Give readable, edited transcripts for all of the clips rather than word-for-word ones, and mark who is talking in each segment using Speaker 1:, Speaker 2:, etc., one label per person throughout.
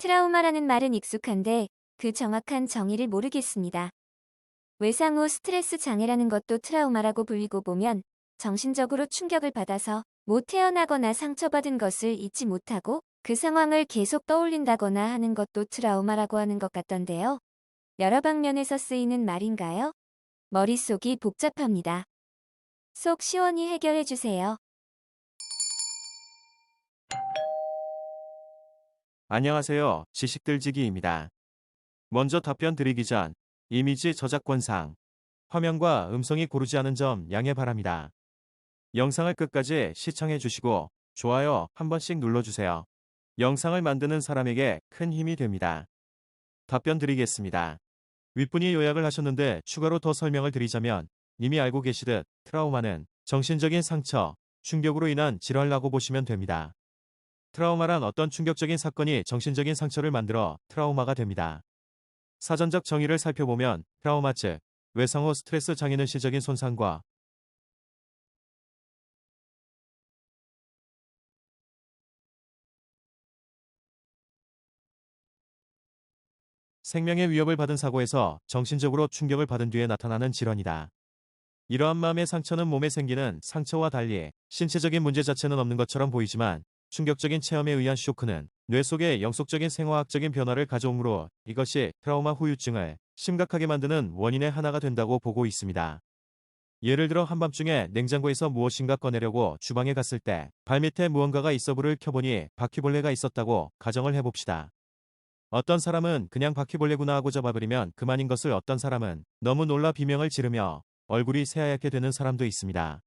Speaker 1: 트라우마라는 말은 익숙한데 그 정확한 정의를 모르겠습니다. 외상 후 스트레스 장애라는 것도 트라우마라고 불리고 보면 정신적으로 충격을 받아서 못 태어나거나 상처받은 것을 잊지 못하고 그 상황을 계속 떠올린다거나 하는 것도 트라우마라고 하는 것 같던데요. 여러 방면에서 쓰이는 말인가요? 머릿속이 복잡합니다. 속 시원히 해결해 주세요.
Speaker 2: 안녕하세요. 지식들지기입니다. 먼저 답변 드리기 전 이미지 저작권상 화면과 음성이 고르지 않은 점 양해 바랍니다. 영상을 끝까지 시청해 주시고 좋아요 한 번씩 눌러주세요. 영상을 만드는 사람에게 큰 힘이 됩니다. 답변 드리겠습니다. 윗분이 요약을 하셨는데 추가로 더 설명을 드리자면 이미 알고 계시듯 트라우마는 정신적인 상처, 충격으로 인한 질환이라고 보시면 됩니다. 트라우마란 어떤 충격적인 사건이 정신적인 상처를 만들어 트라우마가 됩니다. 사전적 정의를 살펴보면 트라우마 즉 외상 후 스트레스 장애는 시적인 손상과 생명의 위협을 받은 사고에서 정신적으로 충격을 받은 뒤에 나타나는 질환이다. 이러한 마음의 상처는 몸에 생기는 상처와 달리 신체적인 문제 자체는 없는 것처럼 보이지만 충격적인 체험에 의한 쇼크는 뇌 속에 영속적인 생화학적인 변화를 가져오므로 이것이 트라우마 후유증을 심각하게 만드는 원인의 하나가 된다고 보고 있습니다. 예를 들어 한밤중에 냉장고에서 무엇인가 꺼내려고 주방에 갔을 때 발밑에 무언가가 있어 불을 켜보니 바퀴벌레가 있었다고 가정을 해봅시다. 어떤 사람은 그냥 바퀴벌레구나 하고 잡아버리면 그만인 것을 어떤 사람은 너무 놀라 비명을 지르며 얼굴이 새하얗게 되는 사람도 있습니다.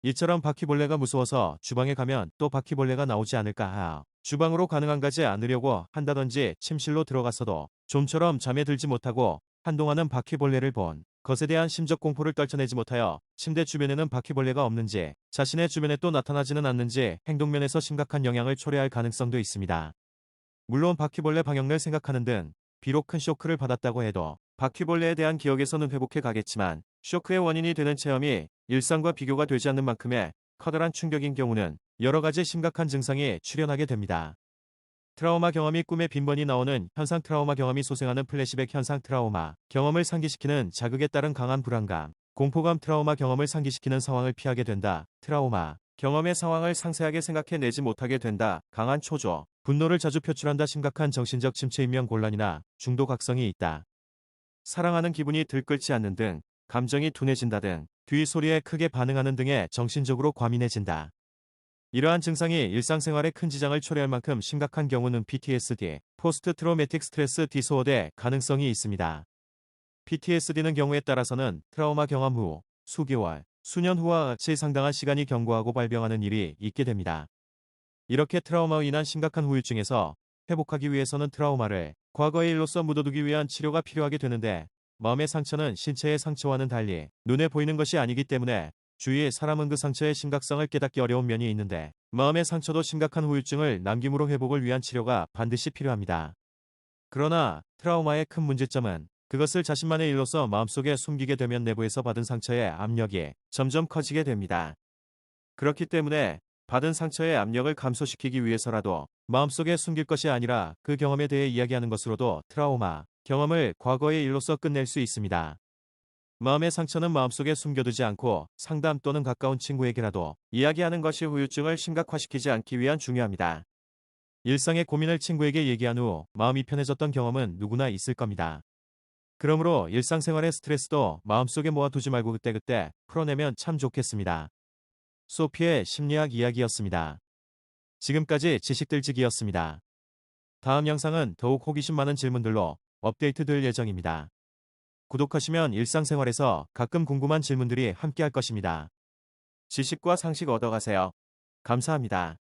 Speaker 2: 이처럼 바퀴벌레가 무서워서 주방에 가면 또 바퀴벌레가 나오지 않을까 하여 주방으로 가능한 가지 않으려고 한다든지 침실로 들어갔어도 좀처럼 잠에 들지 못하고 한동안은 바퀴벌레를 본 것에 대한 심적 공포를 떨쳐내지 못하여 침대 주변에는 바퀴벌레가 없는지 자신의 주변에 또 나타나지는 않는지 행동면에서 심각한 영향을 초래할 가능성도 있습니다. 물론 바퀴벌레 방역을 생각하는 등 비록 큰 쇼크를 받았다고 해도 바퀴벌레에 대한 기억에서는 회복해 가겠지만 쇼크의 원인이 되는 체험이 일상과 비교가 되지 않는 만큼의 커다란 충격인 경우는 여러 가지 심각한 증상이 출현하게 됩니다. 트라우마 경험이 꿈에 빈번히 나오는 현상 트라우마 경험이 소생하는 플래시백 현상 트라우마 경험을 상기시키는 자극에 따른 강한 불안감, 공포감 트라우마 경험을 상기시키는 상황을 피하게 된다. 트라우마 경험의 상황을 상세하게 생각해내지 못하게 된다. 강한 초조, 분노를 자주 표출한다. 심각한 정신적 침체 인명 곤란이나 중도각성이 있다. 사랑하는 기분이 들끓지 않는 등 감정이 둔해진다 등 뒤 소리에 크게 반응하는 등의 정신적으로 과민해진다. 이러한 증상이 일상생활에 큰 지장을 초래할 만큼 심각한 경우는 PTSD, 포스트 트로매틱 스트레스 디소어대 가능성이 있습니다. PTSD는 경우에 따라서는 트라우마 경험 후 수개월, 수년 후와 같이 상당한 시간이 경과하고 발병하는 일이 있게 됩니다. 이렇게 트라우마로 인한 심각한 후유증에서 회복하기 위해서는 트라우마를 과거의 일로서 묻어두기 위한 치료가 필요하게 되는데 마음의 상처는 신체의 상처와는 달리 눈에 보이는 것이 아니기 때문에 주위의 사람은 그 상처의 심각성을 깨닫기 어려운 면이 있는데 마음의 상처도 심각한 후유증을 남김으로 회복을 위한 치료가 반드시 필요합니다. 그러나 트라우마의 큰 문제점은 그것을 자신만의 일로서 마음속에 숨기게 되면 내부에서 받은 상처의 압력이 점점 커지게 됩니다. 그렇기 때문에 받은 상처의 압력을 감소시키기 위해서라도 마음속에 숨길 것이 아니라 그 경험에 대해 이야기하는 것으로도 트라우마 경험을 과거의 일로서 끝낼 수 있습니다. 마음의 상처는 마음속에 숨겨두지 않고 상담 또는 가까운 친구에게라도 이야기하는 것이 후유증을 심각화시키지 않기 위한 중요합니다. 일상의 고민을 친구에게 얘기한 후 마음이 편해졌던 경험은 누구나 있을 겁니다. 그러므로 일상생활의 스트레스도 마음속에 모아두지 말고 그때그때 풀어내면 참 좋겠습니다. 소피의 심리학 이야기였습니다. 지금까지 지식들지기였습니다. 다음 영상은 더욱 호기심 많은 질문들로 업데이트될 예정입니다. 구독하시면 일상생활에서 가끔 궁금한 질문들이 함께할 것입니다. 지식과 상식 얻어가세요. 감사합니다.